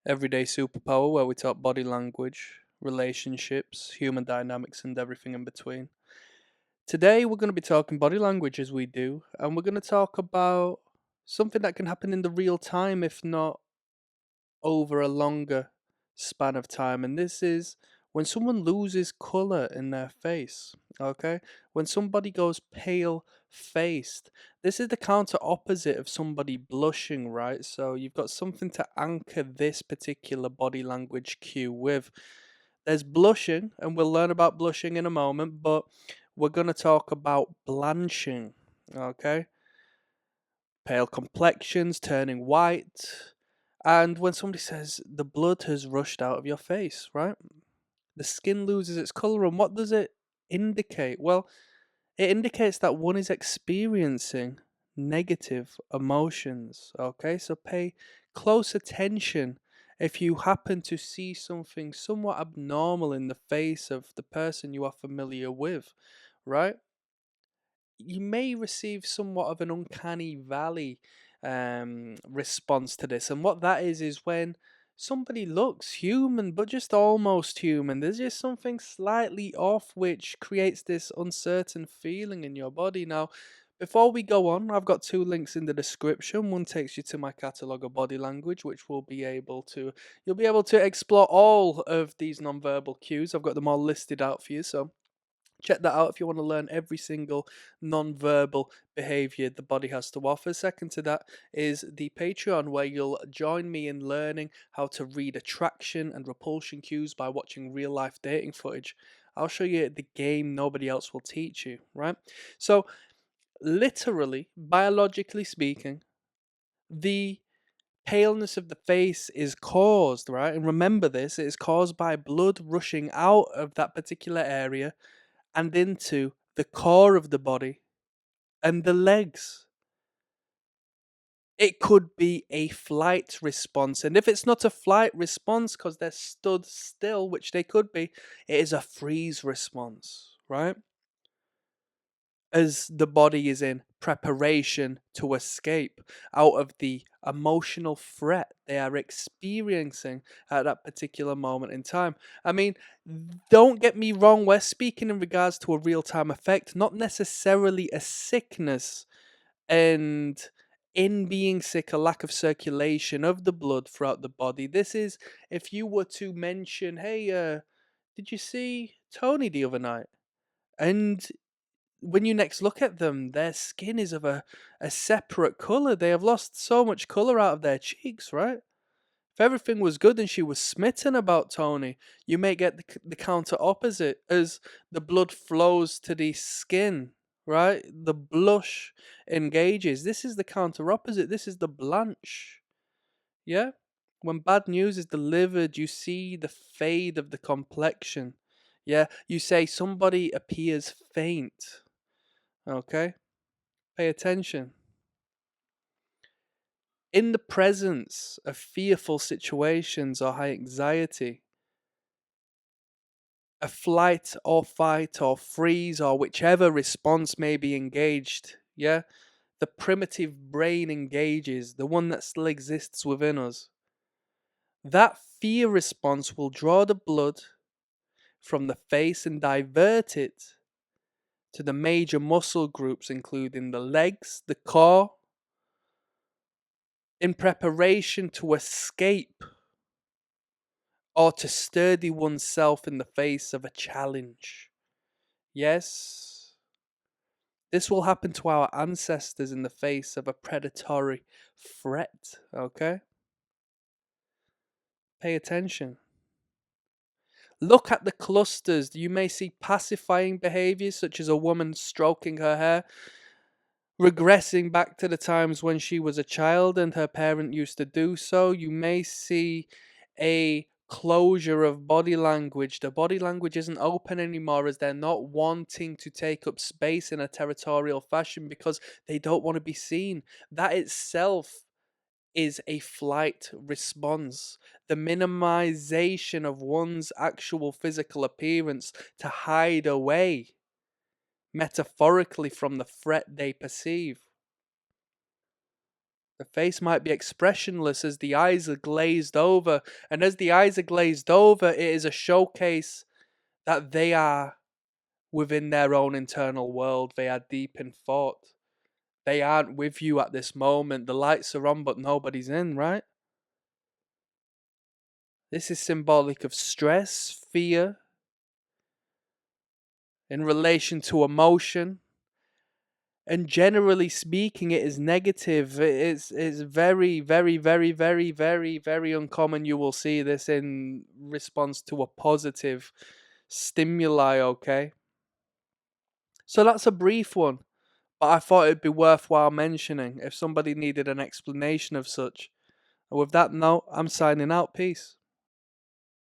Everyday Superpower, where we talk body language, relationships, human dynamics, and everything in between. Today, we're going to be talking body language as we do, and we're going to talk about something that can happen in the real time, if not over a longer span of time. And this is when someone loses color in their face. Okay? When somebody goes pale faced. This is the counter opposite of somebody blushing, right? So you've got something to anchor this particular body language cue with. There's blushing, and we'll learn about blushing in a moment, but we're going to talk about blanching. Okay? Pale complexions, turning white. And when somebody says the blood has rushed out of your face, right? The skin loses its color, and what does it indicate? Well, it indicates that one is experiencing negative emotions. Okay, so pay close attention if you happen to see something somewhat abnormal in the face of the person you are familiar with, right? You may receive somewhat of an uncanny valley response to this. And what that is when somebody looks human, but just almost human. There's just something slightly off, which creates this uncertain feeling in your body. Now, before we go on, I've got two links in the description. One takes you to my catalog of body language, which you'll be able to explore all of these nonverbal cues. I've got them all listed out for you. So check that out if you want to learn every single non-verbal behavior the body has to offer. Second to that is the Patreon, where you'll join me in learning how to read attraction and repulsion cues by watching real life dating footage. I'll show you the game nobody else will teach you, right? So, literally, biologically speaking, the paleness of the face is caused, right? And remember this, it is caused by blood rushing out of that particular area and into the core of the body and the legs. It could be a flight response. And if it's not a flight response because they're stood still, which they could be, it is a freeze response, right? As the body is in preparation to escape out of the emotional threat they are experiencing at that particular moment in time. I mean, don't get me wrong, we're speaking in regards to a real time effect, not necessarily a sickness. And in being sick, a lack of circulation of the blood throughout the body. This is if you were to mention, hey, did you see Tony the other night? And when you next look at them, their skin is of a separate colour. They have lost so much colour out of their cheeks, right? If everything was good and she was smitten about Tony, you may get the counter opposite as the blood flows to the skin, right? The blush engages. This is the counter opposite. This is the blanch. Yeah? When bad news is delivered, you see the fade of the complexion. Yeah? You say somebody appears faint. Okay? Pay attention. In the presence of fearful situations or high anxiety, a flight or fight or freeze or whichever response may be engaged, yeah? The primitive brain engages, the one that still exists within us. That fear response will draw the blood from the face and divert it to the major muscle groups, including the legs, the core, in preparation to escape or to sturdy oneself in the face of a challenge. Yes, this will happen to our ancestors in the face of a predatory threat, okay? Pay attention. Look at the clusters. You may see pacifying behaviors, such as a woman stroking her hair, regressing back to the times when she was a child and her parent used to do so. You may see a closure of body language. The body language isn't open anymore as they're not wanting to take up space in a territorial fashion because they don't want to be seen. That itself is a flight response. The minimization of one's actual physical appearance to hide away metaphorically from the threat they perceive. The face might be expressionless as the eyes are glazed over. And as the eyes are glazed over, it is a showcase that they are within their own internal world. They are deep in thought. They aren't with you at this moment. The lights are on, but nobody's in, right? This is symbolic of stress, fear, in relation to emotion. And generally speaking, it is negative. It's very, very, very, very, very, very uncommon. You will see this in response to a positive stimuli, okay? So that's a brief one, but I thought it'd be worthwhile mentioning if somebody needed an explanation of such. And with that note, I'm signing out. Peace.